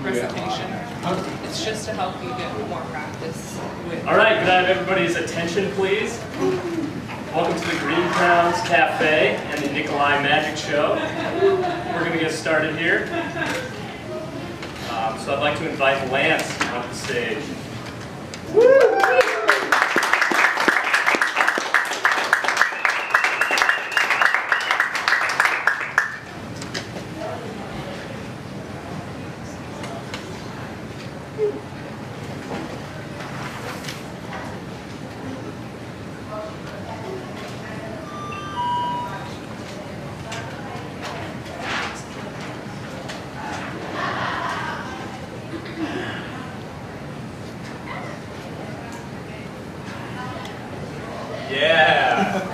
recitation. It's just to help you get more practice with. All right, could I have everybody's attention, please? Welcome to the Green Crowns Cafe and the Nikolai Magic Show. We're going to get started here. So I'd like to invite Lance onto the stage. Yeah!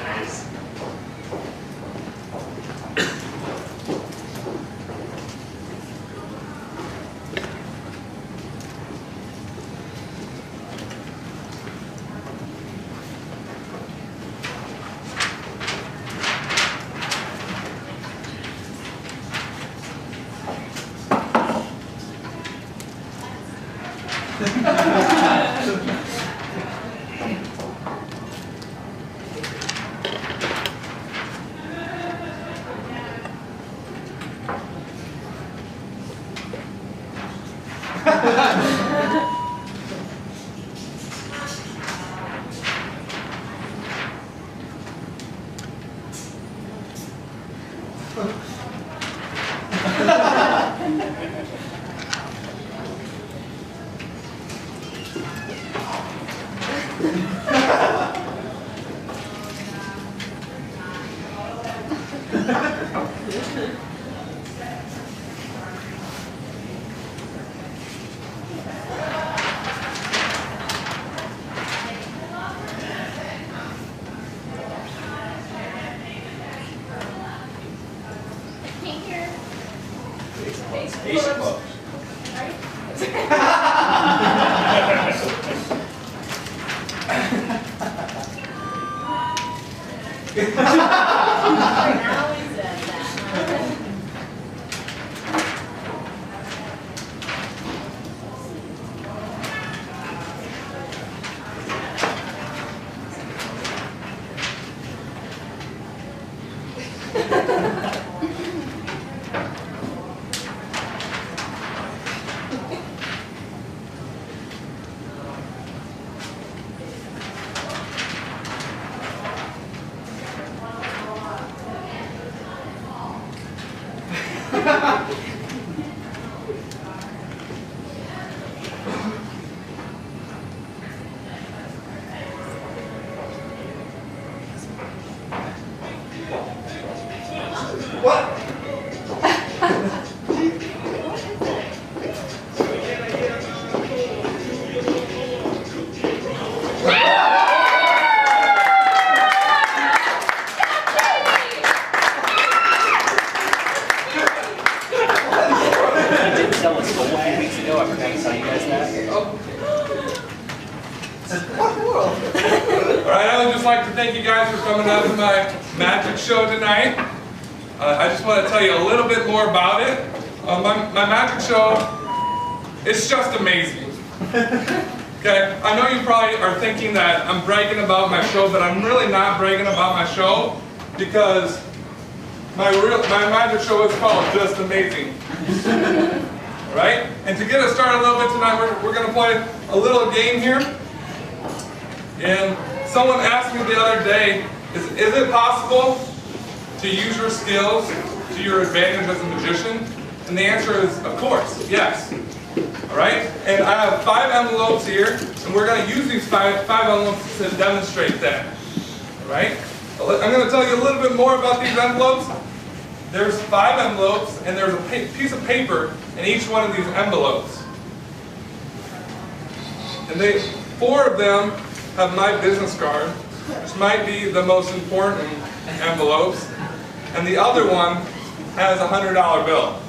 Nice. Asian club. What? Alright, I would just like to thank you guys for coming out to my magic show tonight. I just want to tell you a little bit more about it. My magic show, it's just amazing. Okay, I know you probably are thinking that I'm bragging about my show, but I'm really not bragging about my show because my magic show is called Just Amazing. Right? And to get us started a little bit tonight, we're going to play a little game here. And someone asked me the other day, is it possible to use your skills to your advantage as a magician? And the answer is, of course, yes. right? And I have 5 envelopes here, and we're going to use these five envelopes to demonstrate that, all right? I'm going to tell you a little bit more about these envelopes. There's 5 envelopes, and there's a piece of paper in each one of these envelopes. And 4 of them have my business card, which might be the most important envelopes, and the other one has a $100 bill.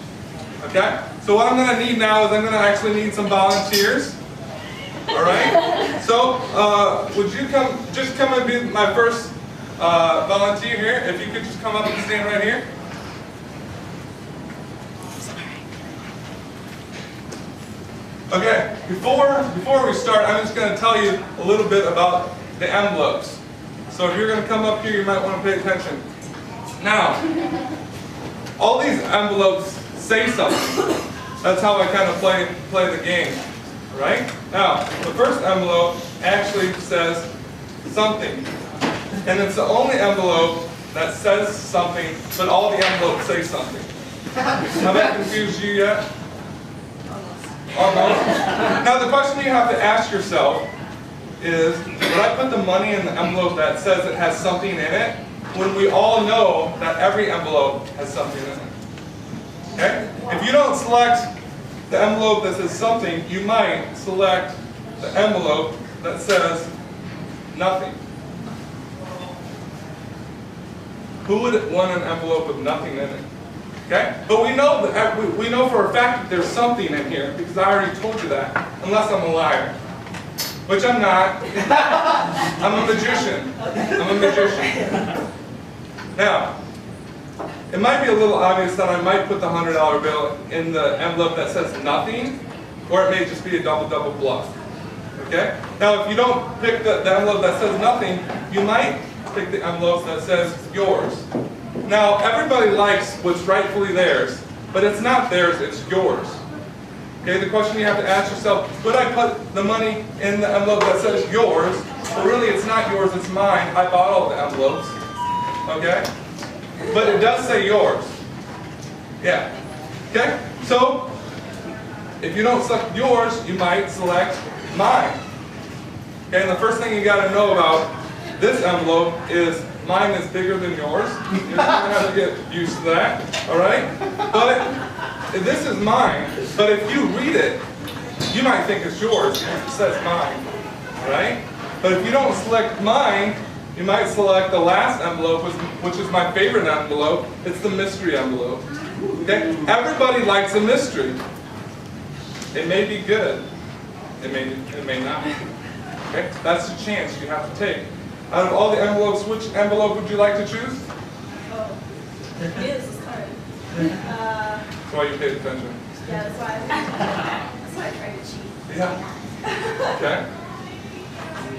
Okay? So what I'm going to need now is I'm going to actually need some volunteers. All right? So would you just come and be my first volunteer here? If you could just come up and stand right here. Okay, before we start, I'm just going to tell you a little bit about the envelopes. So if you're going to come up here, you might want to pay attention. Now, all these envelopes say something. That's how I kind of play the game, right? Now, the first envelope actually says something. And it's the only envelope that says something, but all the envelopes say something. Have I confused you yet? Almost. Now the question you have to ask yourself is, would I put the money in the envelope that says it has something in it, when we all know that every envelope has something in it? Okay? If you don't select the envelope that says something, you might select the envelope that says nothing. Who would want an envelope with nothing in it? Okay? But we know for a fact that there's something in here, because I already told you that, unless I'm a liar. Which I'm not. I'm a magician. I'm a magician. Now, it might be a little obvious that I might put the $100 bill in the envelope that says nothing, or it may just be a double bluff. Okay? Now, if you don't pick the envelope that says nothing, you might pick the envelope that says yours. Now, everybody likes what's rightfully theirs, but it's not theirs, it's yours. Okay, the question you have to ask yourself, would I put the money in the envelope that says yours? But really, it's not yours, it's mine. I bought all the envelopes. Okay? But it does say yours. Yeah. Okay? So, if you don't select yours, you might select mine. Okay, and the first thing you got to know about this envelope is mine is bigger than yours. You're going to have to get used to that, all right? But this is mine, but if you read it, you might think it's yours because it says mine, right? But if you don't select mine, you might select the last envelope, which is my favorite envelope. It's the mystery envelope. Okay? Everybody likes a mystery. It may be good. It may not. Okay? That's the chance you have to take. Out of all the envelopes, which envelope would you like to choose? Oh, it is hard. That's why you paid attention. Yeah, that's why I tried to cheat. Yeah. Okay.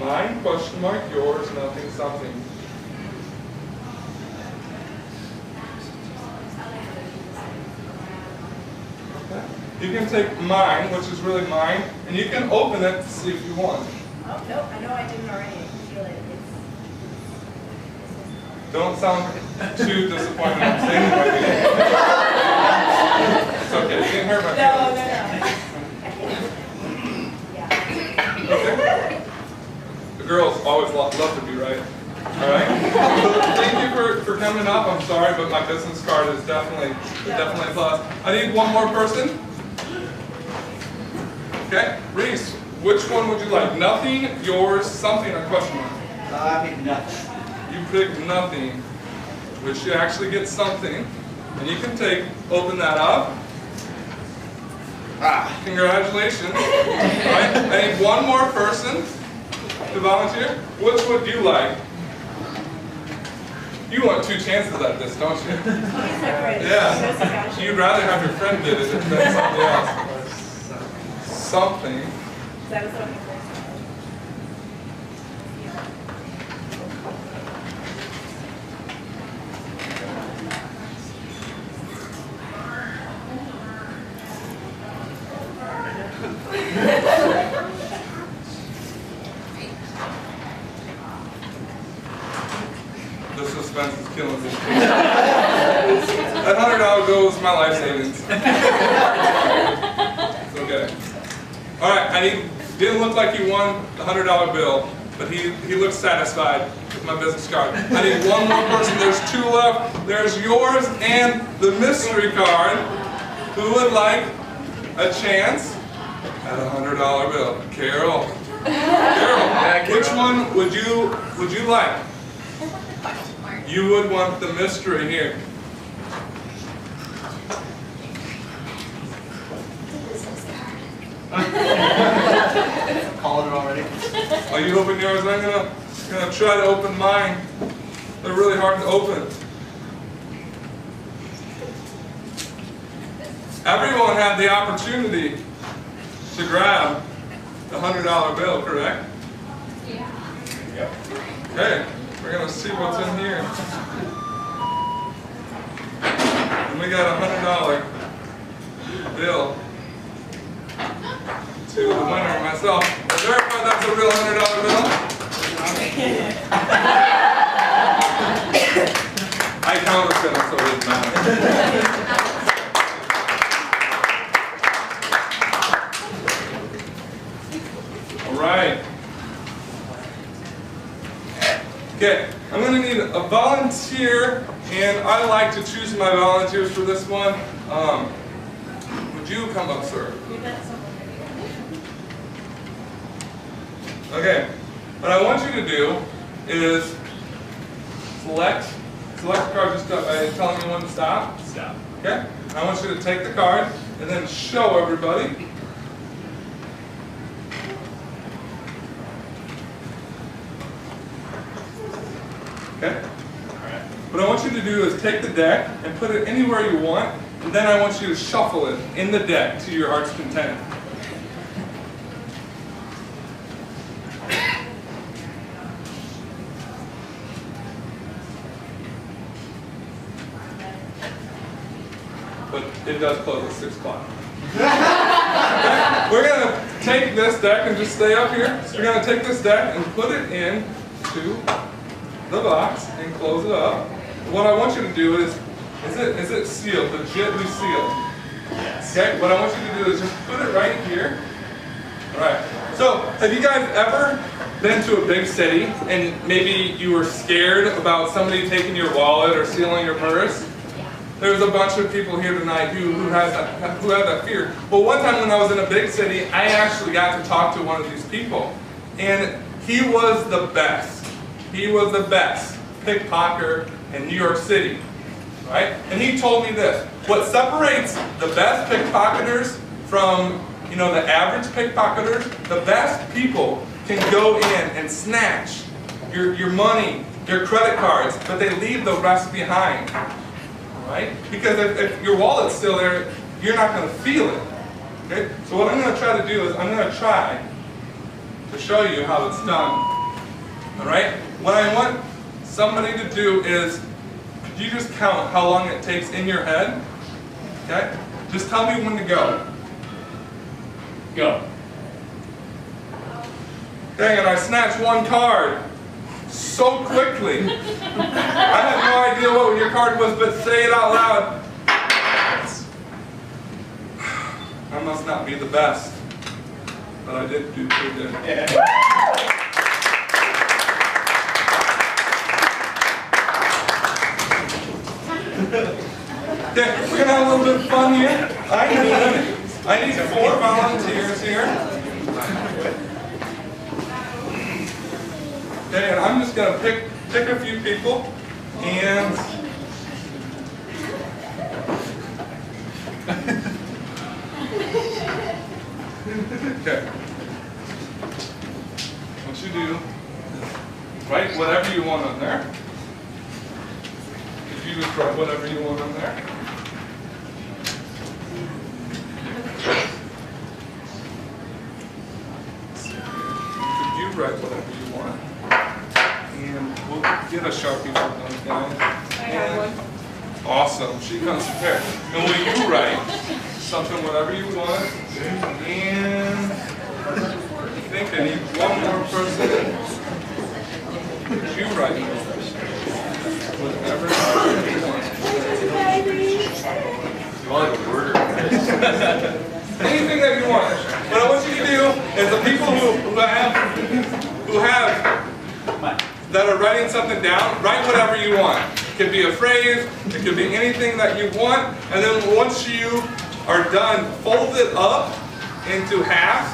Mine, question mark, yours, nothing, something. Okay. You can take mine, which is really mine, and you can open it to see if you want. Oh, nope, I know I didn't already. I can feel it. Don't sound too disappointed I'm saying it right here. It's okay, you didn't hurt my feelings. No. Okay. The girls always love to be right. Alright? Thank you for coming up. I'm sorry, but my business card is definitely a plus. I need one more person. Okay? Reese, which one would you like? Nothing, yours, something, or question mark? I picked nothing. You picked nothing, which you actually get something. And you can open that up. Congratulations. Alright, I need one more person to volunteer. Which would you like? You want 2 chances at this, don't you? Yeah. You'd rather have your friend did it than somebody else. Something. That was looking for. The suspense is killing me. That $100 bill was my life savings. It's okay. All right, and he didn't look like he won the $100 bill, but he looks satisfied with my business card. I need one more person. There's 2 left. There's yours and the mystery card. Who would like a chance at a $100 bill? Carol. Carol, which one would you like? You would want the mystery here. Calling it already. Are you open yours? I'm gonna try to open mine. They're really hard to open. Everyone had the opportunity to grab the $100 bill, correct? Yeah. Yep. Okay, we're gonna see what's in here. And we got a $100 bill to the winner, myself. Verify that's a real $100 bill. I counterfeit them, so it doesn't matter. All right. Okay, I'm going to need a volunteer, and I like to choose my volunteers for this one. Would you come up, sir? Okay, what I want you to do is select the card just by telling me when to stop. Stop. Okay, I want you to take the card and then show everybody. Okay? Alright. What I want you to do is take the deck and put it anywhere you want, and then I want you to shuffle it in the deck to your heart's content. But it does close at 6 o'clock. We're going to take this deck and just stay up here. We're going to take this deck and put it into the box and close it up. What I want you to do is it sealed, legitly sealed? Yes. Okay, what I want you to do is just put it right here. Alright, so have you guys ever been to a big city and maybe you were scared about somebody taking your wallet or stealing your purse? There's a bunch of people here tonight who have that fear. Well, one time when I was in a big city, I actually got to talk to one of these people. And he was the best. He was the best pickpocket in New York City. Right? And he told me this. What separates the best pickpocketers from, the average pickpocketers, the best people can go in and snatch your money, your credit cards, but they leave the rest behind. Right? Because if your wallet's still there, you're not going to feel it. Okay? So what I'm going to try to do is I'm going to try to show you how it's done. Alright? What I want somebody to do is, could you just count how long it takes in your head? Okay? Just tell me when to go. Go. Dang it, I snatched one card so quickly. I had no idea what your card was, but say it out loud. I must not be the best, but I did do pretty good. Yeah. Okay, we're gonna have a little bit of fun here. I need 4 volunteers here. Okay, and I'm just gonna pick a few people and okay. What you do, write whatever you want on there. If you just write whatever you want on there. If you write whatever you want. And we'll get a Sharpie from those guys. I have one. Awesome, she comes prepared. And will you write something, whatever you want? And I think I need one more person. Would you write whatever you want? You want like a word or Anything that you want. What I want you to do is the people that are writing something down, write whatever you want. It could be a phrase, it could be anything that you want, and then once you are done, fold it up into half,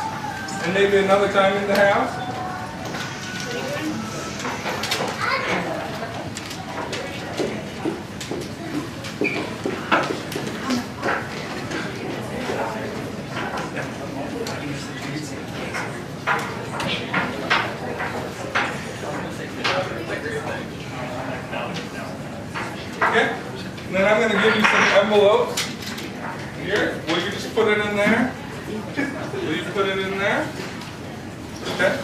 and maybe another time into half. Okay, and then I'm going to give you some envelopes here. Will you just put it in there? Will you put it in there? Okay.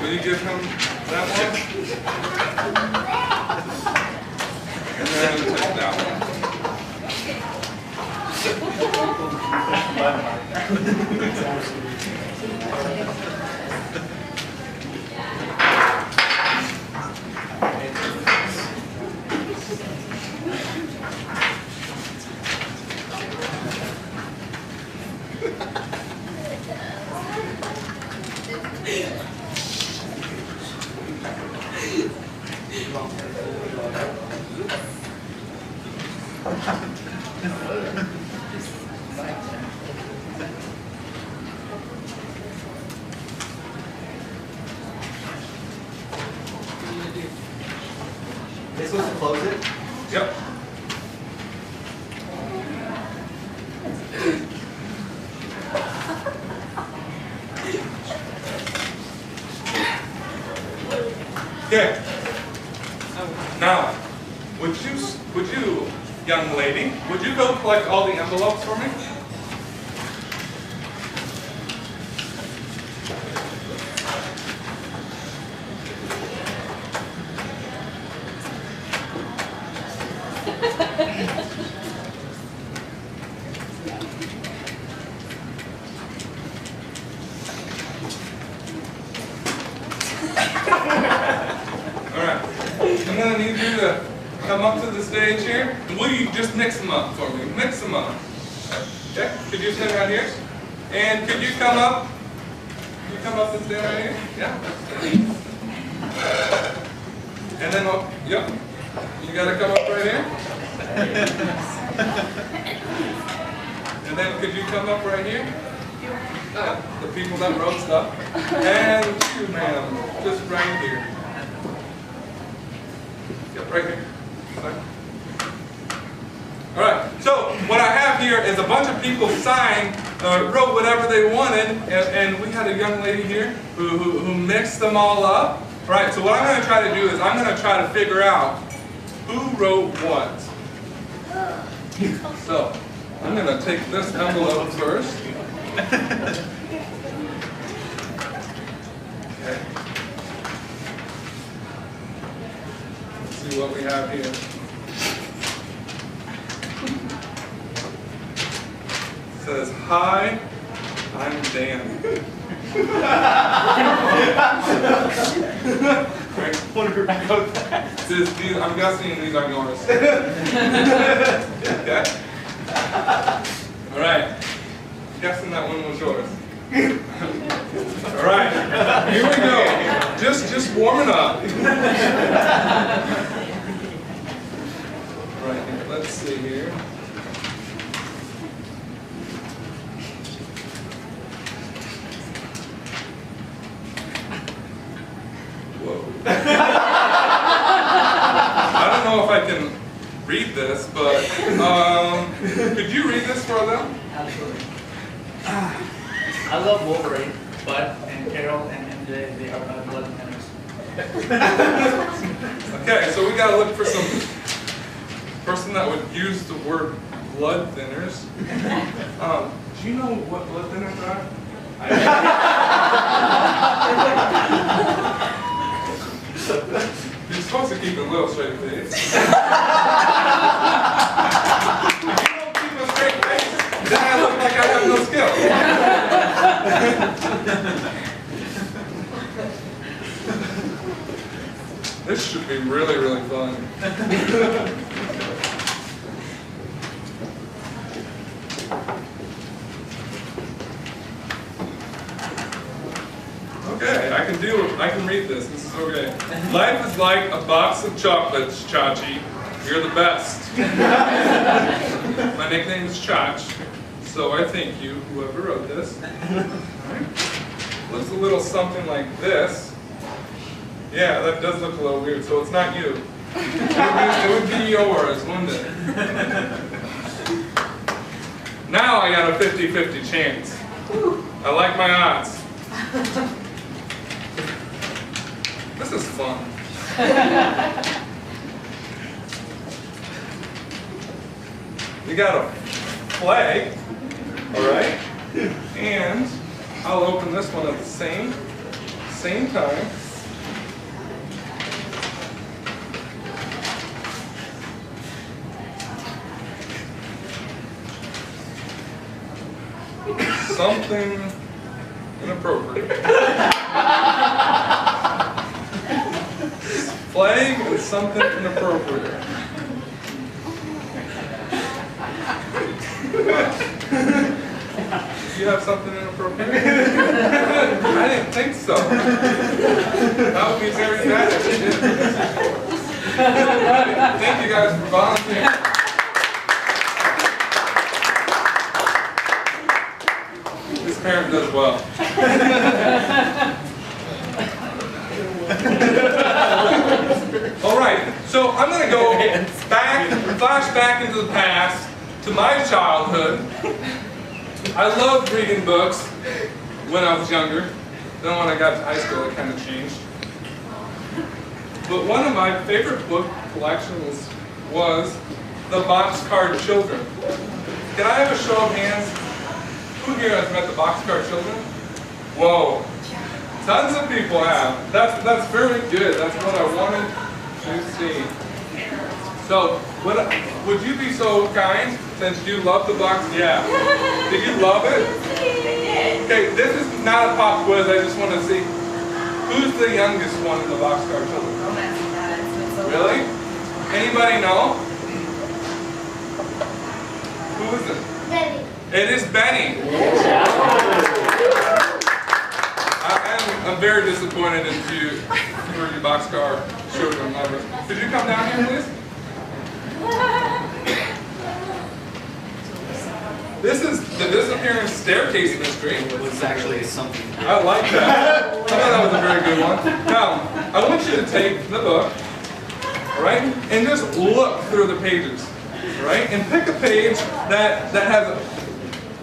Will you give him that one? And then take that one. They're supposed to close it? Yep. Okay. Now, would you, young lady, would you go collect all the envelopes for me? Alright, I'm going to need you to come up to the stage here. Will you just mix them up for me? Mix them up. Okay, could you stand right here? And could you come up? Could you come up and stand right here? Yeah. And then, yep. You got to come up right here. And then could you come up right here? The people that wrote stuff. And you, ma'am, just right here. Yep, right here. Alright, so what I have here is a bunch of people signed, wrote whatever they wanted, and we had a young lady here who mixed them all up. Right, so what I'm going to try to do is I'm going to try to figure out who wrote what. So, I'm going to take this envelope first. Okay. Let's see what we have here. It says, "Hi, I'm Dan." I'm guessing these are yours. Okay. All right. Guessing that one was yours. All right. Here we go. Just warming up. All right. Let's see here. I don't know if I can read this, but could you read this for them? Absolutely. I love Wolverine, Bud, and Carol, and MJ. They are my blood thinners. Okay, so we gotta look for some person that would use the word blood thinners. Do you know what blood thinners are? You're supposed to keep a little straight face. If you don't keep a straight face, then I look like I have no skill. This should be really, really fun. can read this. This is okay. Life is like a box of chocolates, Chachi. You're the best. My nickname is Chach, so I thank you, whoever wrote this. Looks a little something like this. Yeah, that does look a little weird, so it's not you. It would be yours, wouldn't it? Now I got a 50-50 chance. I like my odds. This is fun. We got a flag, all right? And I'll open this one at the same time. Something inappropriate. Flag is something inappropriate. You have something inappropriate? I didn't think so. That would be very bad if you did. Thank you guys for volunteering. This parent does well. All right, so I'm going to go flash back into the past to my childhood. I loved reading books when I was younger. Then when I got to high school, it kind of changed. But one of my favorite book collections was The Boxcar Children. Can I have a show of hands? Who here has met the Boxcar Children? Whoa. Tons of people have. That's very good. That's what I wanted to see. So, would you be so kind, since you love the box? Yeah. Did you love it? Okay, this is not a pop quiz. I just want to see who's the youngest one in the Boxcar Children. Really? Anybody know? Who is it? Benny. It is Benny. I'm very disappointed in you for you Boxcar Children lovers. Could you come down here, please? This is the disappearing staircase mystery. It's actually something. I like that. I thought that was a very good one. Now, I want you to take the book, all right, and just look through the pages, all right, and pick a page that has,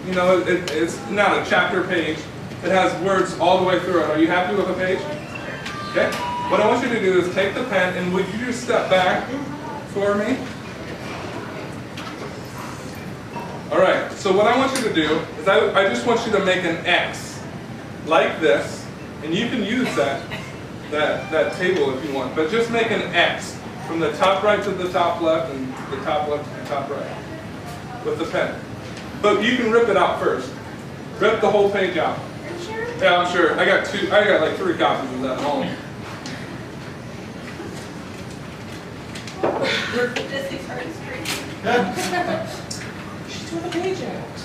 you know, it's not a chapter page. It has words all the way through it. Are you happy with the page? Okay. What I want you to do is take the pen, and would you just step back for me? All right, so what I want you to do is I just want you to make an X like this, and you can use that table if you want, but just make an X from the top right to the top left and the top left to the top right with the pen. But you can rip it out first. Rip the whole page out. Sure. Yeah, I'm sure. I got like 3 copies of that at home. This is hard to She's doing a page out.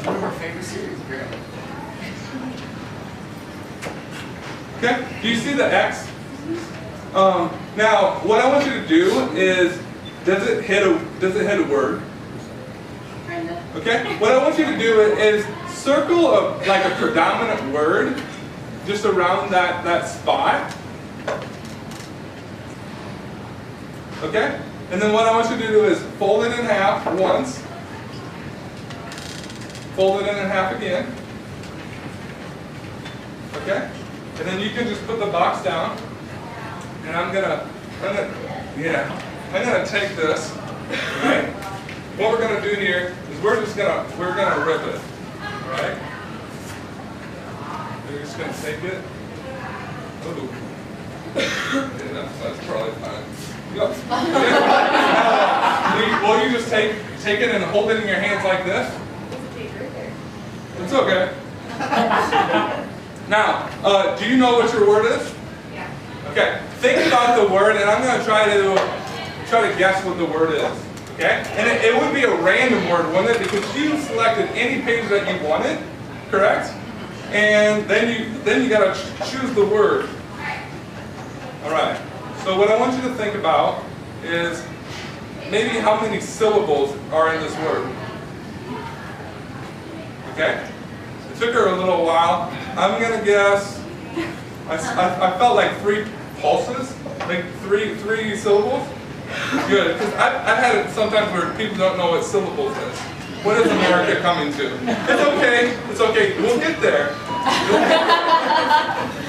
One of our favorite series, apparently. Okay, do you see the X? Now, what I want you to do is, does it hit a word? Okay, what I want you to do is circle like a predominant word just around that spot. Okay, and then what I want you to do is fold it in half once, fold it in half again. Okay, and then you can just put the box down. And I'm gonna take this, right? What we're gonna do here is we're gonna rip it, all right? We're just gonna take it. Ooh. Yeah, that's probably fine. Yep. Will you just take it and hold it in your hands like this? It's okay. Now, do you know what your word is? Okay, think about the word, and I'm going to try to guess what the word is. Okay, and it would be a random word, wouldn't it? Because you selected any page that you wanted, correct? and then you gotta choose the word. All right. So what I want you to think about is maybe how many syllables are in this word. Okay? It took her a little while. I'm gonna guess. I felt like 3 pulses, like three syllables. Good, because I've had it sometimes where people don't know what syllables is. What is America coming to? It's okay. It's okay. We'll get there.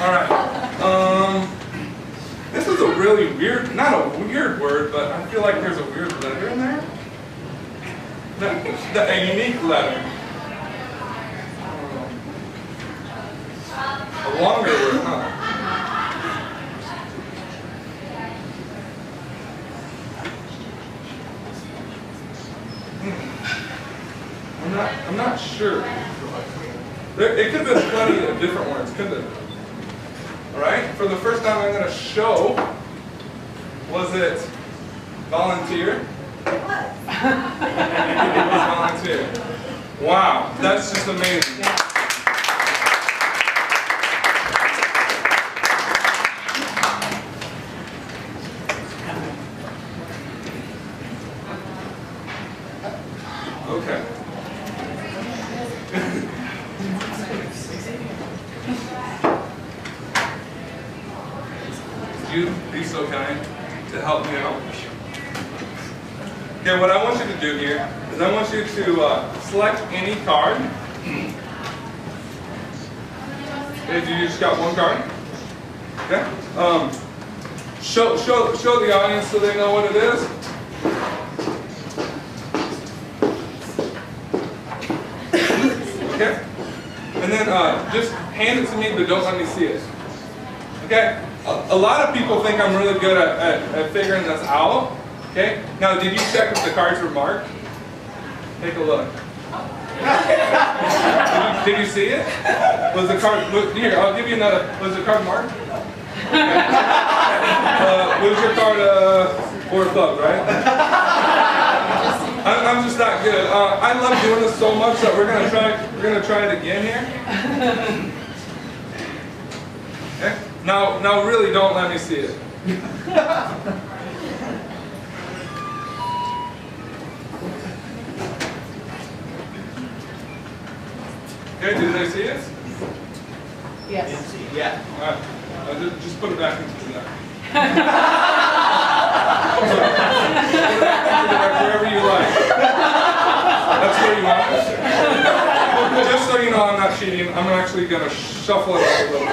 All right. This is a really weird, not a weird word, but I feel like there's a weird letter in there. A unique letter. A longer word, huh? I'm not sure. It could have been plenty of different words, couldn't it? All right. For the first time, I'm going to show. Was it volunteer? It was. It was volunteer. Wow, that's just amazing. Okay. You'd be so kind to help me out. Okay, what I want you to do here is I want you to select any card. Okay, you just got one card. Okay. Show the audience so they know what it is. Okay? And then just hand it to me, but don't let me see it. Okay? A lot of people think I'm really good at figuring this out. Okay? Now, did you check if the cards were marked? Take a look. Did you see it? Was the card, here, I'll give you another. Was the card marked? Okay. Was your card 4 of clubs, right? I'm just not good. I love doing this so much that we're gonna try it again here. Okay? Now really don't let me see it. Okay, did they see it? Yes. Yeah. Alright. Just put it back into the deck. Wherever you like. That's where you want it. Just so you know I'm not cheating, I'm actually going to shuffle it up a little bit.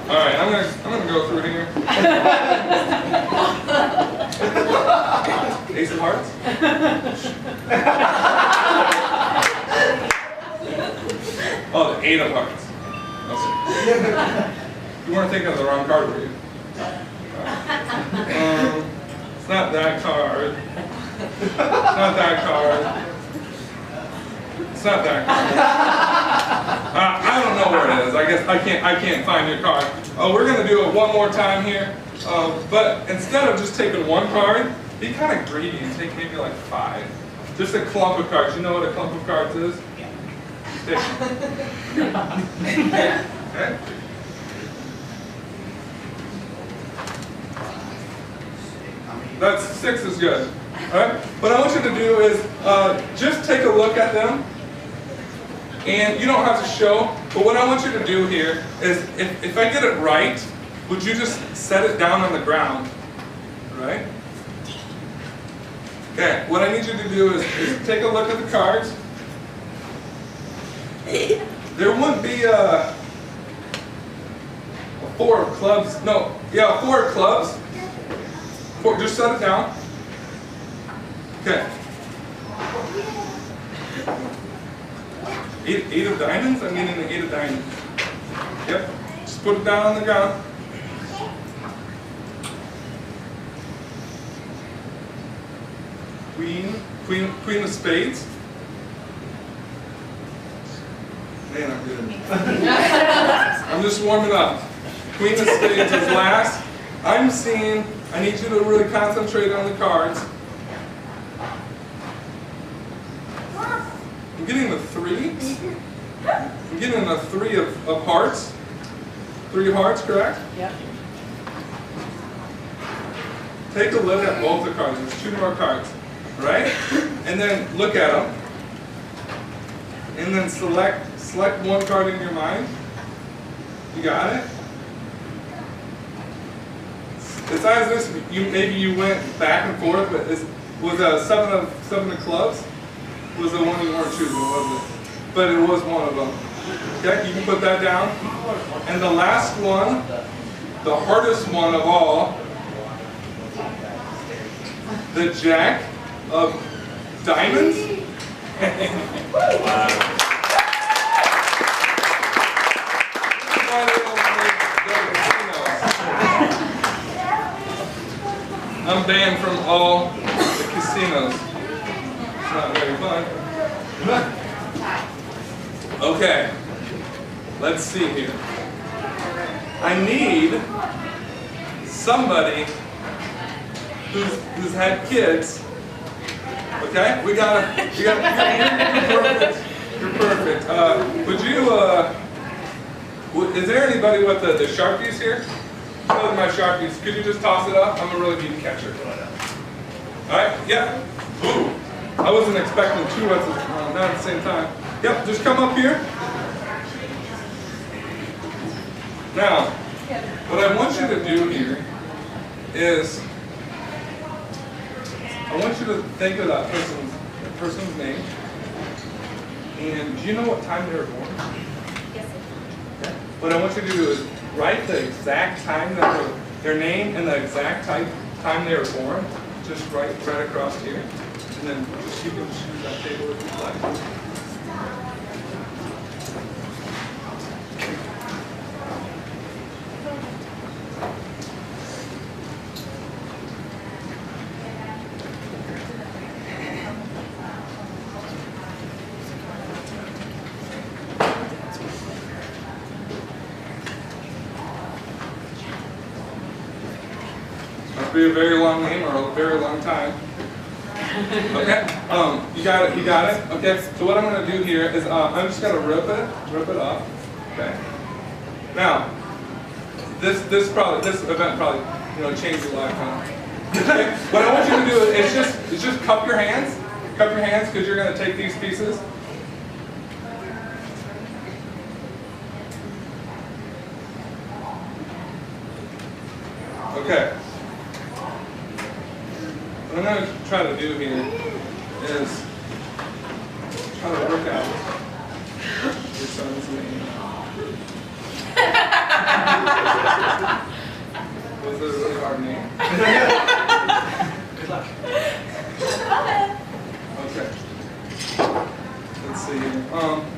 Alright, I'm gonna go through here. Ace of Hearts? Oh, the 8 of Hearts. Okay. You weren't thinking of the wrong card, were you? It's not that card. It's not that card. It's not that card. I don't know where it is. I guess I can't find your card. We're gonna do it one more time here. But instead of just taking one card, be kind of greedy and take maybe like 5. Just a clump of cards. You know what a clump of cards is? Take them. Okay? That's 6 is good. Alright? What I want you to do is just take a look at them. And you don't have to show, but what I want you to do here is if I get it right, would you just set it down on the ground? Right? Okay, what I need you to do is take a look at the cards. There wouldn't be a 4 of clubs. No, yeah, 4 of clubs. Just set it down. Okay. 8 of diamonds? I'm getting the 8 of diamonds. Yep. Just put it down on the ground. Queen of spades. Man, I'm good. I'm just warming up. Queen of spades is last. I'm seeing, I need you to really concentrate on the cards. I'm getting the 3. I'm getting the 3 of hearts. 3 hearts, correct? Yep. Take a look at both the cards. There's 2 more cards, right? And then look at them. And then select one card in your mind. You got it? Besides this, maybe you went back and forth, but was seven of clubs was the one you weren't choosing, wasn't it? But it was one of them. Okay, you can put that down. And the last one, the hardest one of all, the Jack of Diamonds. I'm banned from all the casinos. It's not very fun. Okay, let's see here. I need somebody who's had kids. Okay, you're perfect. You're perfect. Would you? Is there anybody with the Sharpies here? Show my Sharpies. Could you just toss it up? I'm a really good catcher. All right. Yeah. Ooh. I wasn't expecting 2 at not at the same time. Yep. Just come up here. Now, what I want you to do here is I want you to think of that person's name. And do you know what time they were born? Yes. Okay. What I want you to do is write the exact time that their name and the exact time they were born. Just write right across here. And then just you can choose that table if you'd like. Be a very long name or a very long time. Okay. You got it. You got it. Okay. So what I'm going to do here is I'm just going to rip it off. Okay. Now, this event probably changed your life. Okay. What I want you to do is just cup your hands. Cup your hands because you're going to take these pieces. Okay. What I'm going to try to do here is try to work out your son's name. Was it a really hard name? Good luck. Okay. Let's see here.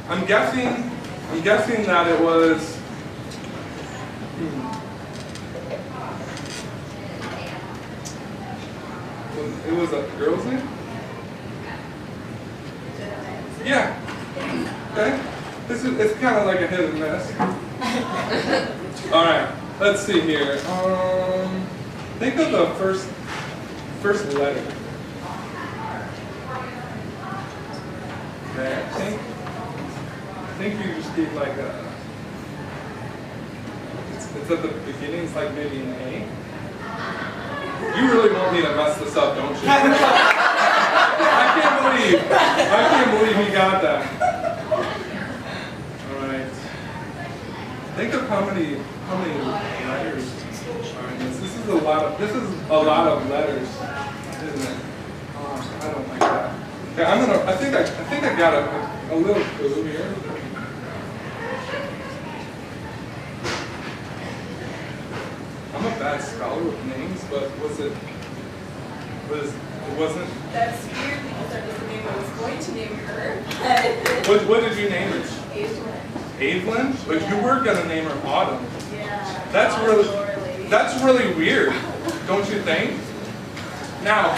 I'm guessing that it was. It was a girl's name? Yeah. Okay. It's kind of like a hit and miss. All right. Let's see here. Think of the first letter. Okay. I think you just keep like a. It's at the beginning. It's like maybe an A. You really want me to mess this up, don't you? I can't believe you got that. All right. Think of how many letters are in this. This is a lot of letters, isn't it? Oh, I don't like that. Okay, I think I got a little clue here. I'm a bad scholar with names, but it wasn't. That's weird because that was the name I was going to name her. What did you name her? Evelyn. Evelyn? But you were gonna name her Autumn. Yeah. That's really weird, don't you think? Now,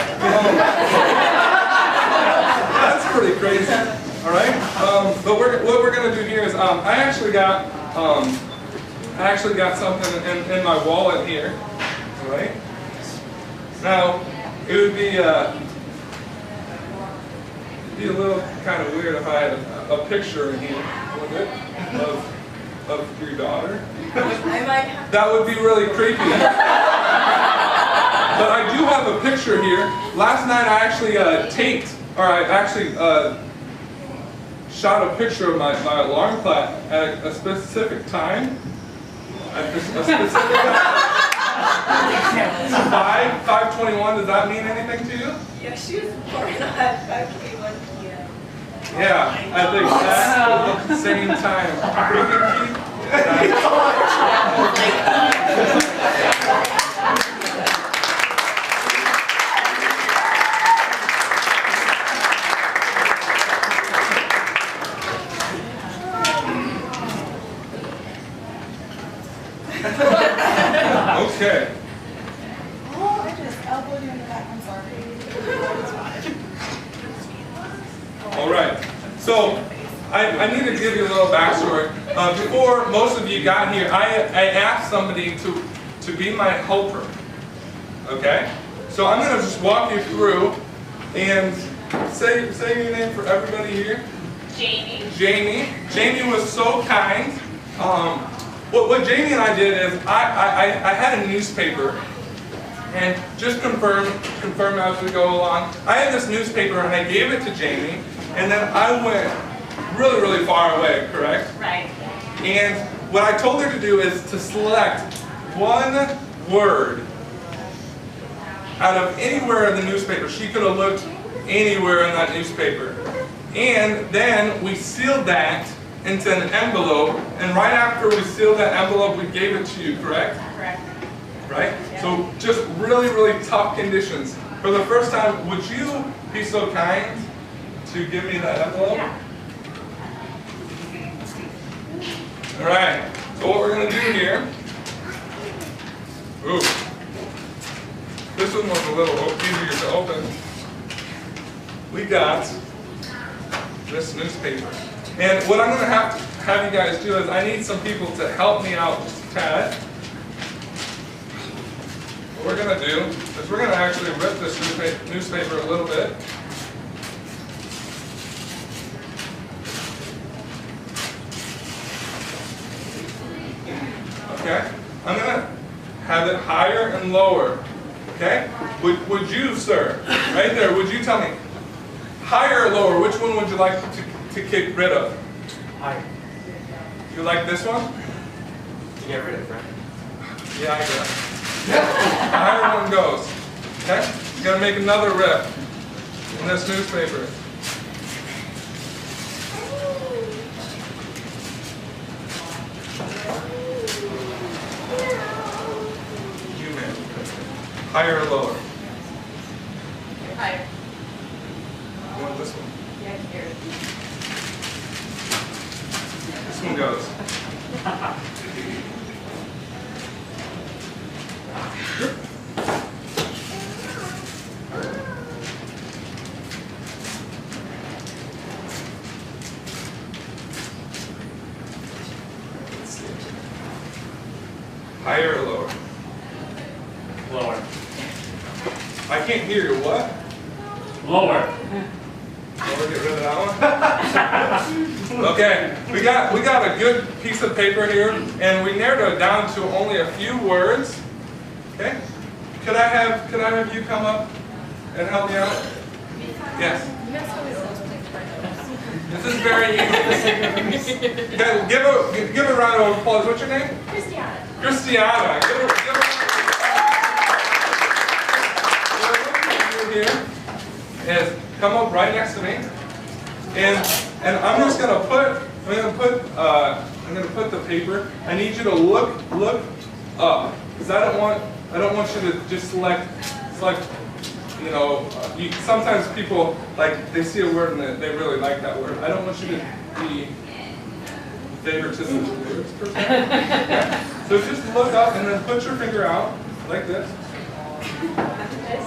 that's pretty crazy. All right. But what we're gonna do here is I actually got something in my wallet here. All right. Now, it would be be a little kind of weird if I had a picture in here, would it, of your daughter? I might have. That would be really creepy. But I do have a picture here. Last night I actually shot a picture of my alarm clock at a specific time. At a specific time. 5:21, does that mean anything to you? Yeah, she was born at 5:21 p.m. Yeah, at the exact same time. We can keep Okay. Oh, I just elbowed you in the back. I'm sorry. All right. So I need to give you a little backstory. Before most of you got here, I asked somebody to be my helper. Okay? So I'm going to just walk you through and say your name for everybody here. Jamie. Jamie. Jamie was so kind. What Jamie and I did is I had a newspaper, and just confirm as we go along. I had this newspaper and I gave it to Jamie, and then I went really, really far away, correct? Right. And what I told her to do is to select one word out of anywhere in the newspaper. She could have looked anywhere in that newspaper. And then we sealed that into an envelope, and right after we sealed that envelope, we gave it to you, correct? Correct. Right? So just really, really tough conditions. For the first time, would you be so kind to give me that envelope? Yeah. All right. So what we're going to do here, ooh, this one was a little easier to open. We got this newspaper. And what I'm going to have you guys do is I need some people to help me out just a tad. What we're going to do is we're going to actually rip this newspaper a little bit. Okay? I'm going to have it higher and lower. Okay? Would you, sir, right there, would you tell me, higher or lower, which one would you like to get rid of? Higher. You like this one? To get rid of, right? Yeah, I guess. The higher one goes. Okay? You gotta make another rip in this newspaper. You man. Higher or lower? Higher. You want this one? Yeah, I can hear it. This one goes. Let's see. Higher or lower? Lower. I can't hear you. What? Lower. Lower, get rid of that one. Okay, we got a good piece of paper here, and we narrowed it down to only a few words. Okay, could I have you come up and help me out? Yes. This is very easy. Okay, give a round of applause. What's your name? Christiana. Christiana. Give her what we're going to do here is come up right next to me, and I'm just gonna put the paper. I need you to look up, because I don't want you to just select. You know, sometimes people they see a word and they really like that word. I don't want you to be favoritism to words per se. Okay? So just look up and then put your finger out like this.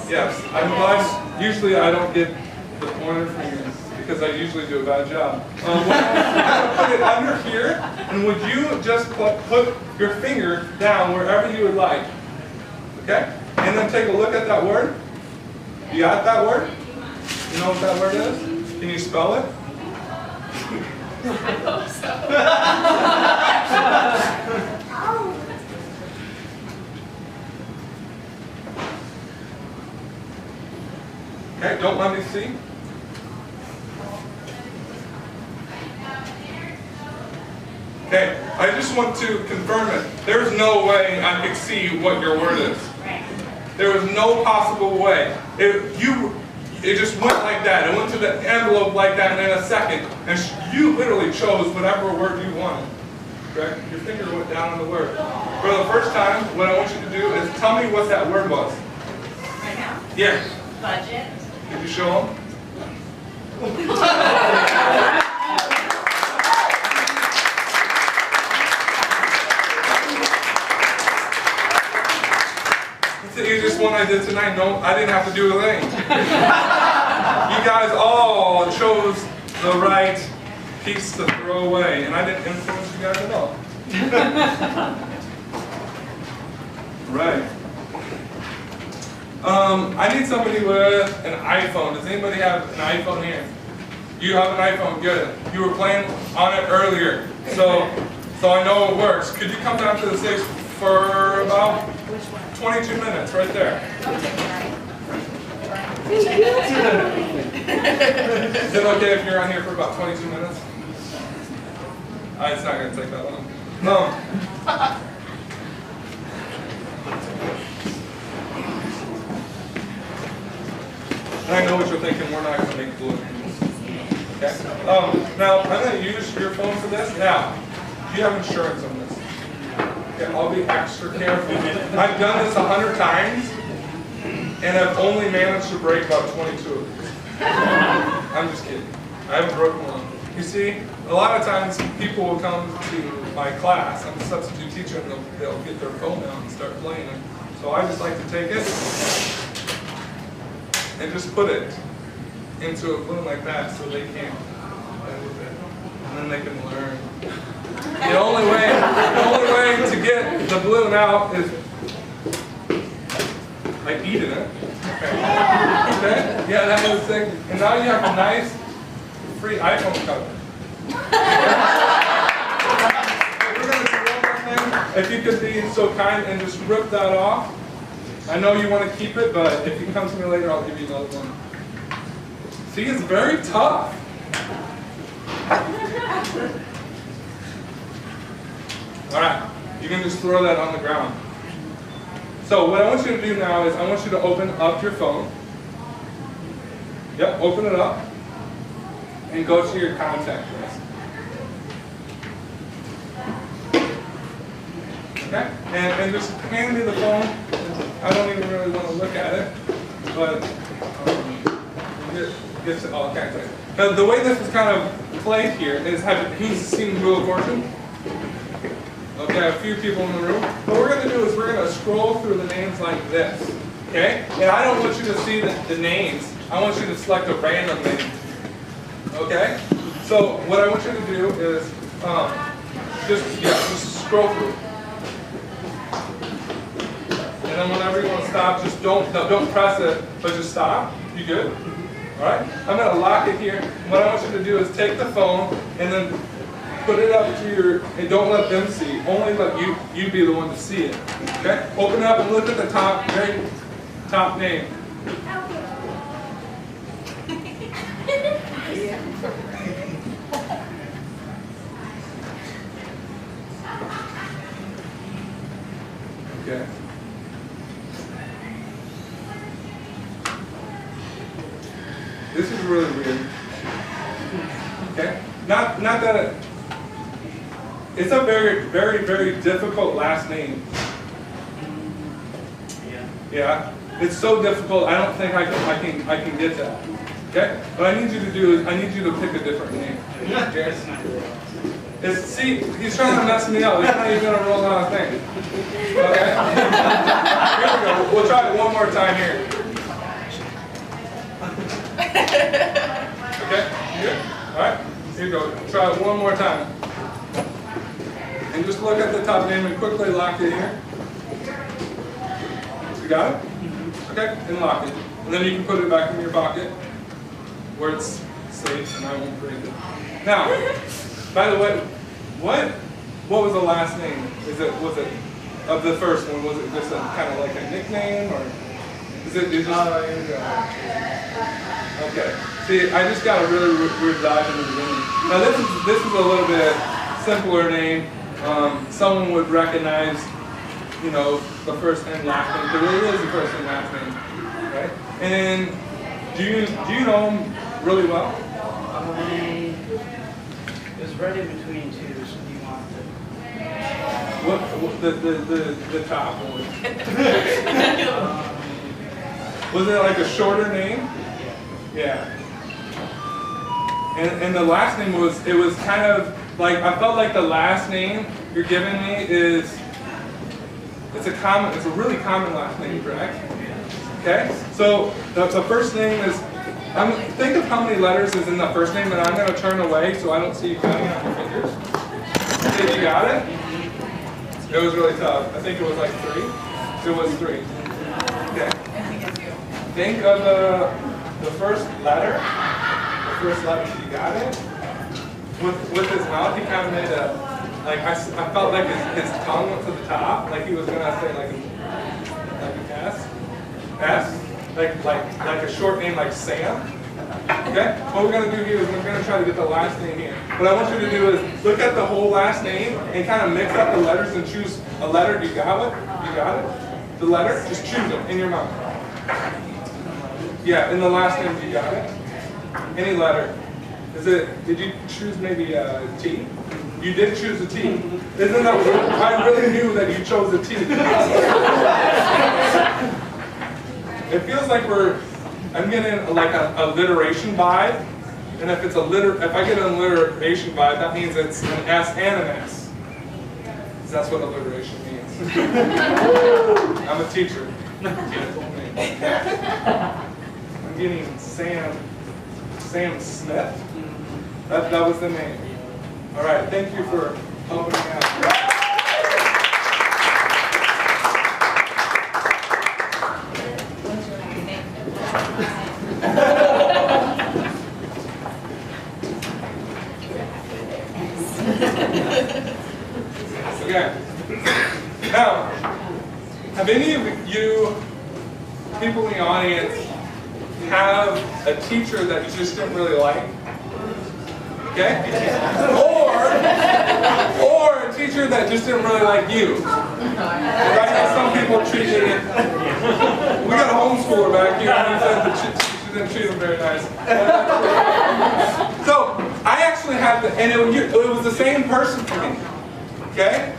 Yes, I'm glad. Usually I don't get the pointer fingers because I usually do a bad job. I'm going to put it under here, and would you just put your finger down wherever you would like? Okay? And then take a look at that word. You got that word? You know what that word is? Can you spell it? I hope so. Okay, don't let me see. Okay, I just want to confirm it. There's no way I could see what your word is. There was no possible way. It just went like that. It went to the envelope like that in a second. And you literally chose whatever word you wanted. Correct? Your finger went down on the word. For the first time, what I want you to do is tell me what that word was. Right now? Yeah. Budget. Did you show them? It's the easiest one I did tonight. No, I didn't have to do a thing. You guys all chose the right piece to throw away, and I didn't influence you guys at all. Right. I need somebody with an iPhone. Does anybody have an iPhone here? You have an iPhone, good. You were playing on it earlier, so I know it works. Could you come down to the stage for about 22 minutes, right there? Is it okay if you're on here for about 22 minutes? It's not going to take that long. No. I know what you're thinking, we're not going to make glue. Okay? Now, I'm going to use your phone for this. Now, do you have insurance on this? Okay, I'll be extra careful. I've done this 100 times, and I've only managed to break about 22 of these. I'm just kidding. I haven't broken one. You see, a lot of times people will come to my class. I'm a substitute teacher, and they'll get their phone out and start playing it. So I just like to take it and just put it into a balloon like that so they can't play with it. And then they can learn. The only way to get the balloon out is by eating it. Okay. Okay? Yeah, that was the thing. And now you have a nice free iPhone cover. We're going to do one more thing. If you could be so kind and just rip that off. I know you want to keep it, but if you come to me later, I'll give you another one. See, it's very tough. All right, you can just throw that on the ground. So what I want you to do now is I want you to open up your phone. Yep, open it up and go to your contact list. Okay, and just hand me the phone. I don't even really want to look at it, but okay. Now the way this is kind of played here is, who's seen Wheel of Fortune? Okay, a few people in the room. What we're going to do is we're going to scroll through the names like this. Okay, and I don't want you to see the names. I want you to select a random name. Okay, so what I want you to do is just scroll through. And then whenever you want to stop, just don't press it, but just stop. You good? All right. I'm going to lock it here. And what I want you to do is take the phone and then put it up to your, and don't let them see. Only let you be the one to see it. Okay? Open it up and look at the top, very top name. Okay. This is really weird. Okay? Not that it's a very, very, very difficult last name. Yeah. It's so difficult. I don't think I can get that. Okay? What I need you to do is I need you to pick a different name. See, he's trying to mess me up. He's not even gonna roll on a thing. Okay? Here we go. We'll try it one more time here. Okay? Good? Alright? Here you go. Try it one more time. And just look at the top name and quickly lock it here. You got it? Okay? And lock it. And then you can put it back in your pocket where it's safe and I won't break it. Now, by the way, what was the last name? Was it of the first one? Was it just a kind of like a nickname, or is it just? Okay. See, I just got a really weird dive in the beginning. Now this is a little bit simpler name. Someone would recognize, you know, the first and last name, because it is the first and last name, right? And do you know him really well? It was right in between two, so you want to. The top one? Was it like a shorter name? Yeah. And the last name was kind of like, I felt like the last name you're giving me it's a really common last name, correct? Okay? So the first name is, think of how many letters is in the first name, and I'm going to turn away so I don't see you counting on your fingers. Okay, you got it? It was really tough. I think it was like 3. It was 3. Okay. I think I do. Think of the first letter. The first letter, you got it? With his mouth, he kind of made a, like, I felt like his tongue went to the top, like he was going to say like an S. S? Like a short name like Sam. Okay? What we're going to do here is we're going to try to get the last name here. What I want you to do is look at the whole last name and kind of mix up the letters and choose a letter. You got it? You got it? The letter? Just choose it in your mouth. Yeah, in the last name, you got it? Any letter. Did you choose maybe a T? You did choose a T. Isn't that weird? I really knew that you chose a T. It feels like I'm getting like an alliteration vibe. And if I get an alliteration vibe, that means it's an S and an S. That's what alliteration means. I'm a teacher. I'm getting Sam Smith. That was the name. All right, thank you for helping me out. Okay. Now, have any of you people in the audience have a teacher that you just didn't really like? Okay? Or a teacher that just didn't really like you. Right now, some people treated it. We got a homeschooler back here, and he said the teacher didn't treat him very nice. So I actually had and it was the same person for me. Okay?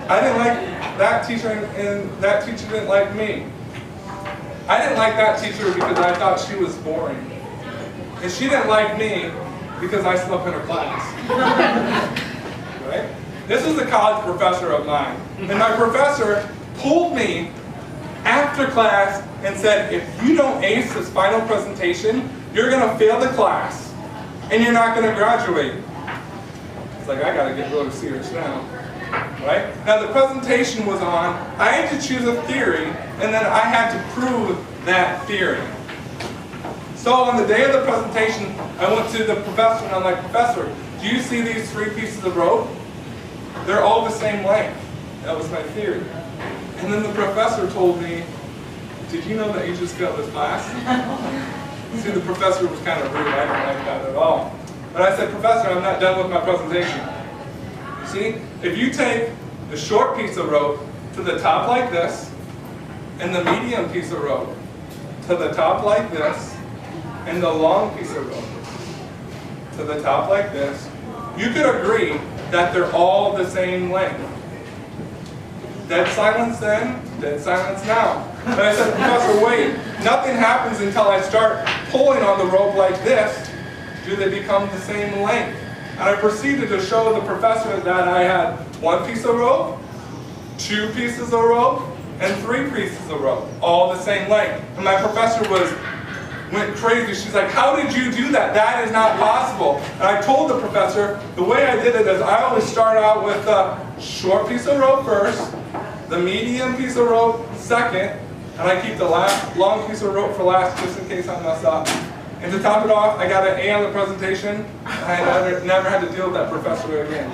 I didn't like that teacher, and that teacher didn't like me. I didn't like that teacher because I thought she was boring. And she didn't like me because I slept in her class. Right? This was a college professor of mine. And my professor pulled me after class and said, if you don't ace this final presentation, you're going to fail the class. And you're not going to graduate. It's like, I got to get really serious now. Right? Now the presentation was on, I had to choose a theory, and then I had to prove that theory. So on the day of the presentation, I went to the professor and I'm like, Professor, do you see these 3 pieces of rope? They're all the same length. That was my theory. And then the professor told me, did you know that you just failed this class? See, the professor was kind of rude. I didn't like that at all. But I said, Professor, I'm not done with my presentation. See, if you take the short piece of rope to the top like this, and the medium piece of rope to the top like this, and the long piece of rope to the top like this, you could agree that they're all the same length. Dead silence then, dead silence now. But I said, Professor, wait, nothing happens until I start pulling on the rope like this. Do they become the same length? And I proceeded to show the professor that I had 1 piece of rope, 2 pieces of rope, and 3 pieces of rope, all the same length. And my professor went crazy. She's like, how did you do that? That is not possible. And I told the professor, the way I did it is I always start out with the short piece of rope first, the medium piece of rope second, and I keep the long piece of rope for last just in case I mess up. And to top it off, I got an A on the presentation. I never had to deal with that professor again.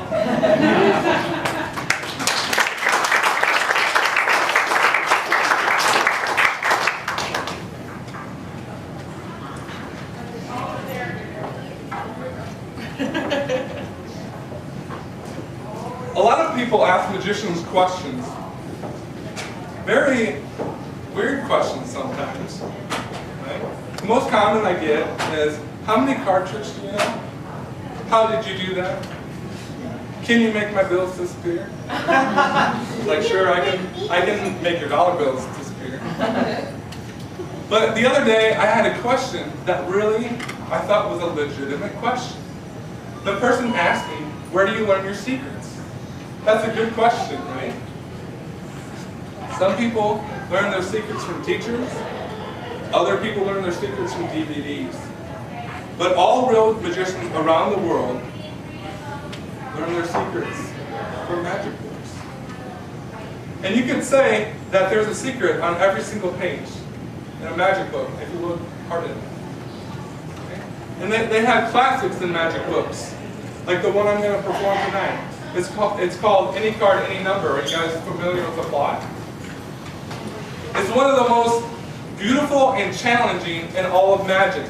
A lot of people ask magicians questions. Very weird questions sometimes. Right? The most common I get is, how many card tricks do you know? How did you do that? Can you make my bills disappear? Like, sure, I can make your dollar bills disappear. But the other day, I had a question that really, I thought was a legitimate question. The person asked me, where do you learn your secrets? That's a good question, right? Some people learn their secrets from teachers. Other people learn their secrets from DVDs. But all real magicians around the world learn their secrets from magic books. And you could say that there's a secret on every single page in a magic book if you look hard enough. Okay? And they have classics in magic books, like the one I'm going to perform tonight. It's called Any Card, Any Number. Are you guys familiar with the plot? It's one of the most beautiful and challenging in all of magic.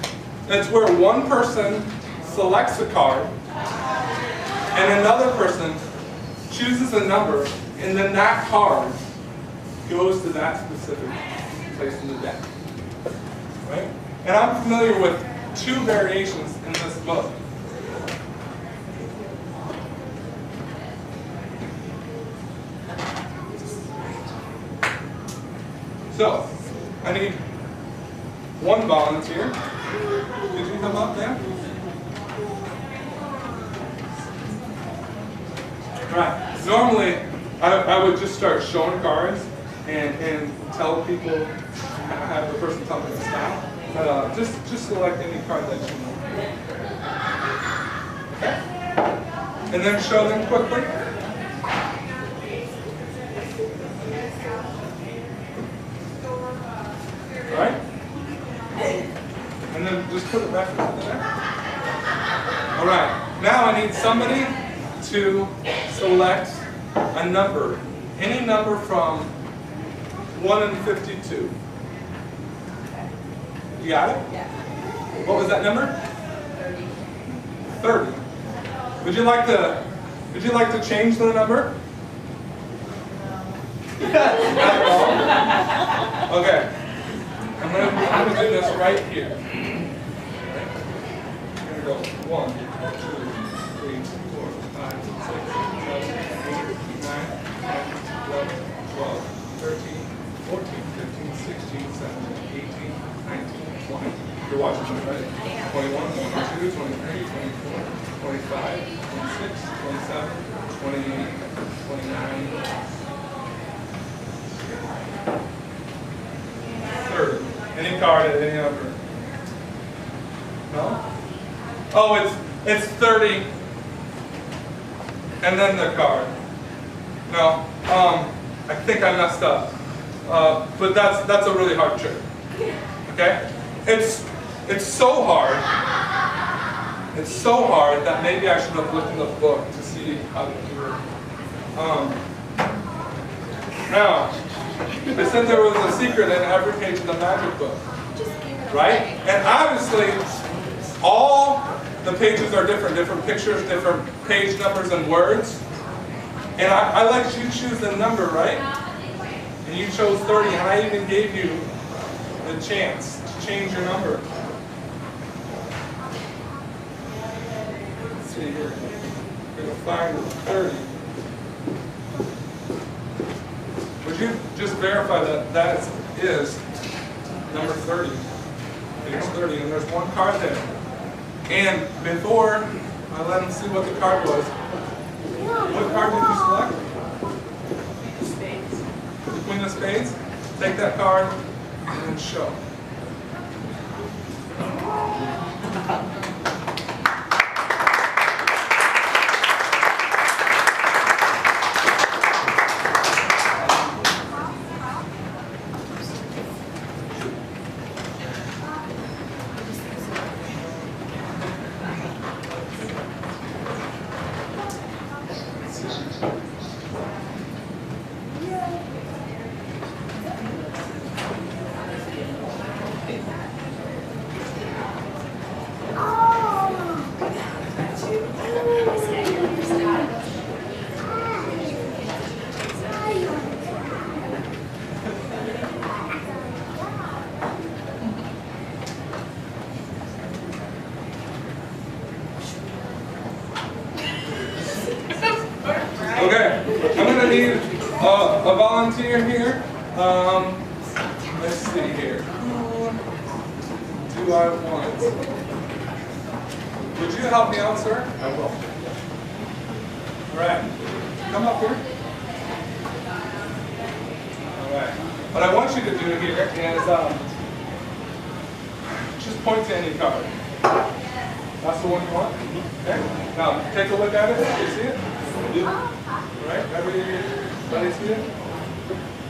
It's where one person selects a card and another person chooses a number, and then that card goes to that specific place in the deck. Right? And I'm familiar with 2 variations in this book. So, I need one volunteer. Could you come up there? Right. Normally, I would just start showing cards and tell people, have the person tell me the style. But just select any card that you know. Okay? And then show them quickly. Right? And then just put it back into there. All right. Now I need somebody to select a number. Any number from 1 and 52. You got it? Yeah. What was that number? 30. 30. Would you like to change the number? Not at all? Okay. I'm going to do this right here. Right? I'm going to go 1, 2, 3, 4, 5, 6, 7, 8, 9, 10, 11, 12, 13, 14, 15, 16, 17, 18, 19, 20. You're watching me, right? 21, 22, 23, 24, 25, 26, 27, 28, 29, 30. Any card at any number? No? Oh, it's 30 and then the card. No, I think I messed up. But that's a really hard trick. Okay? It's so hard. It's so hard that maybe I should have looked in the book to see how to do it. Now, I said there was a secret in every page of the magic book, right? And obviously, all the pages are different pictures, different page numbers and words. And I let you choose the number, right? And you chose 30, and I even gave you the chance to change your number. Let's see here. We're going to find 30. Would you just verify that that is number 30? Page 30, and there's one card there. And before I let them see what the card was, what card did you select? Spades. The Queen of Spades? Take that card and then show. volunteer here. Let's see here. Who do I want? Would you help me out, sir? I will. All right. Come up here. All right. What I want you to do here is just point to any card. That's the one you want? Okay. Now, take a look at it. Do you see it? You do. All right. Everybody see it?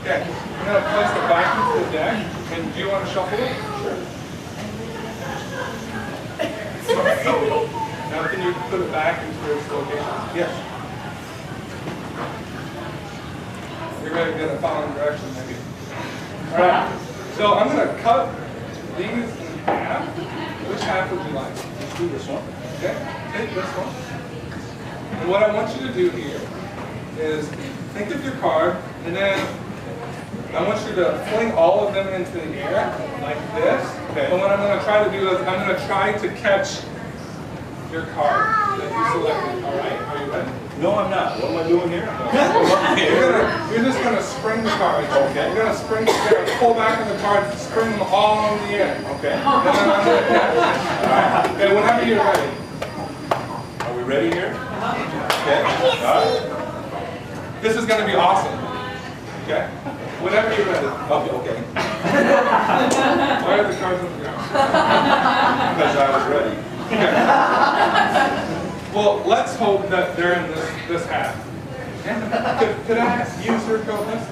Okay. I'm going to place it back into the deck. And do you want to shuffle it? Sure. Now, can you put it back into its location? Yes. You're going to get a following direction, maybe. All right. So I'm going to cut these in half. Which half would you like? Let's do this one. Okay. Take this one. And what I want you to do here is think of your card, and then I want you to fling all of them into the air like this. Okay. And what I'm going to try to do is I'm going to try to catch your card that you selected. All right? Are you ready? No, I'm not. What am I doing here? You're just going to spring the cards. Okay. You're going to spring, you're going to pull back on the cards, spring them all in the air. Okay. And then I'm going to catch. All right. Okay, whenever you're ready. Are we ready here? Okay. All right. This is going to be awesome. Okay? Whenever you're ready. Okay. Why are the cards on the ground? Because I was ready. Okay. Well, let's hope that they're in this half. Could I use your coldness?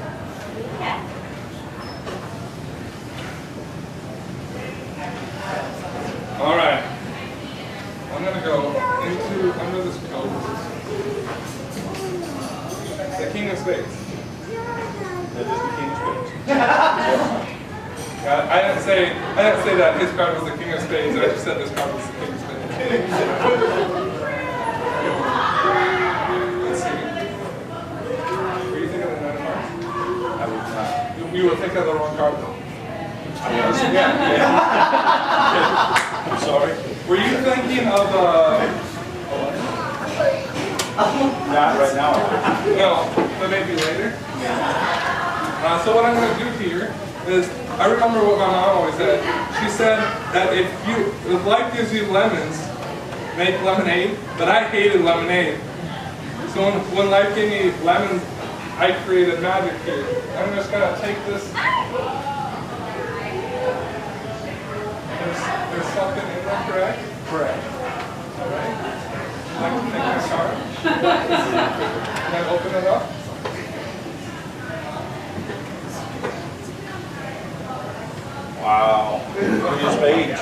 Yeah. All right. I'm going to go under this coat. The King of Spades. That is the King of Spades. I didn't say that his card was the King of Spades. I just said this card was the King of Spades. Let's see. Were you thinking of the Nine of Hearts? I was not. You were thinking of the wrong card, though. I was. Yeah. I'm sorry. Were you thinking of Not right now. no, but maybe later? So what I'm going to do here is, I remember what my mom always said. She said that if life gives you lemons, make lemonade, but I hated lemonade. So when life gave me lemons, I created magic here. I'm just going to take this. There's something in there, correct? Correct. All right. I'd like to take my card. Can I open it up? Wow. Look at his page.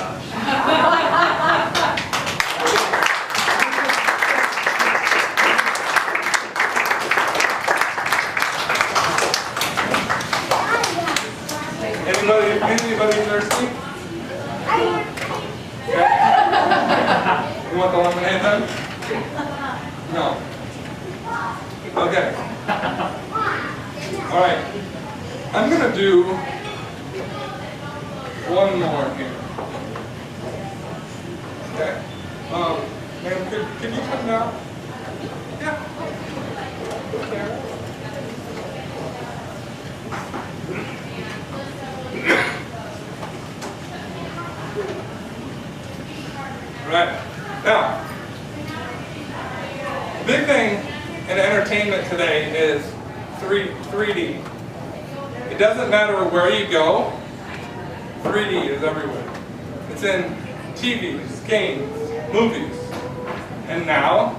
Anybody thirsty? Okay. You want the lemonade then? No. Okay. All right. I'm gonna do one more here. Okay. Ma'am, could you come down? Yeah. Okay. Right. Now, the big thing in entertainment today is 3D. It doesn't matter where you go, 3D is everywhere. It's in TVs, games, movies, and now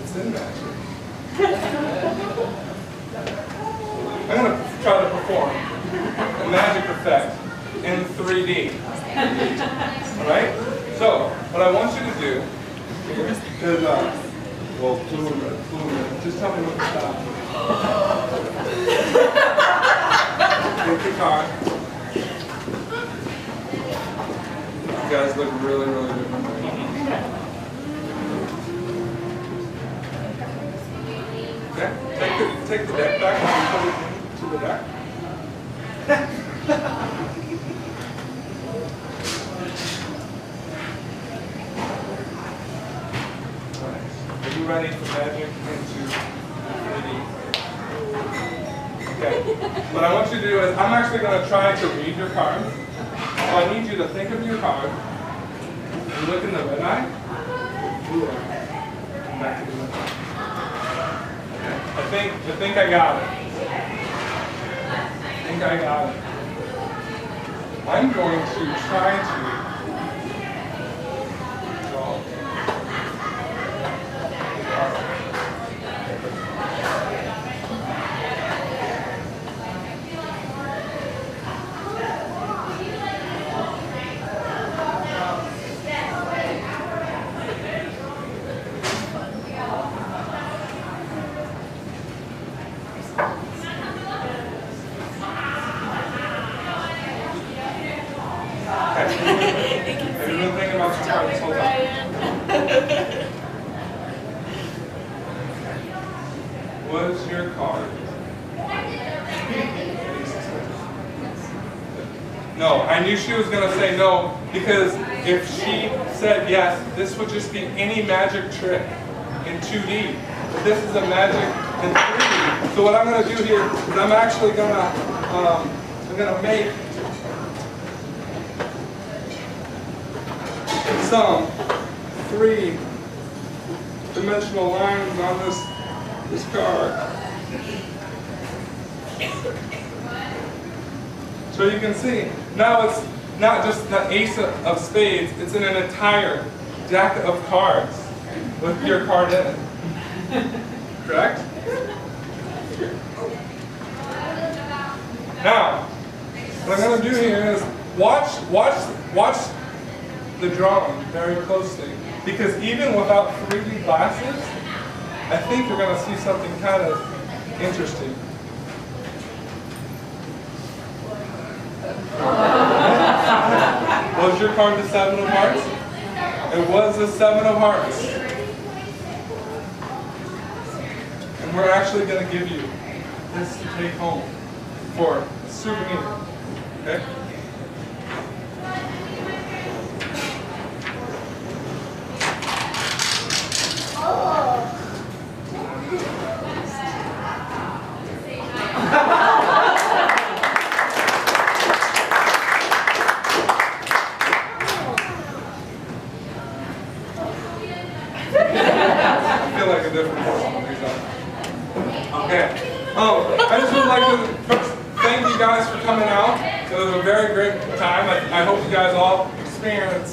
it's in magic. I'm going to try to perform a magic effect in 3D. Alright? So, what I want you to do is, just tell me when to stop. Take your card. You guys look really, really different. Okay? Take the deck back and put it into the deck. Are you ready for magic into what I want you to do is, I'm actually going to try to read your card. So I need you to think of your card. And look in the red eye. Blue eye. Come back to the red eye. Okay. I think I got it. I think I got it. I'm going to try to draw the card. Have you been thinking about your card this whole time? What is your card? No, I knew she was going to say no, because if she said yes, this would just be any magic trick in 2D. But this is a magic in 3D. So what I'm going to do here is I'm actually going to make some 3-dimensional lines on this card. So you can see, now it's not just the ace of spades, it's in an entire deck of cards with your card in it. Correct? Now, what I'm going to do here is watch the drawing very closely, because even without 3D glasses, I think you're going to see something kind of interesting. Was your card the 7 of hearts? It was the 7 of hearts. And we're actually going to give you this to take home for a souvenir. Okay? I feel like a different person when these are. Okay. I just would like to first thank you guys for coming out. It was a very great time. I hope you guys all experienced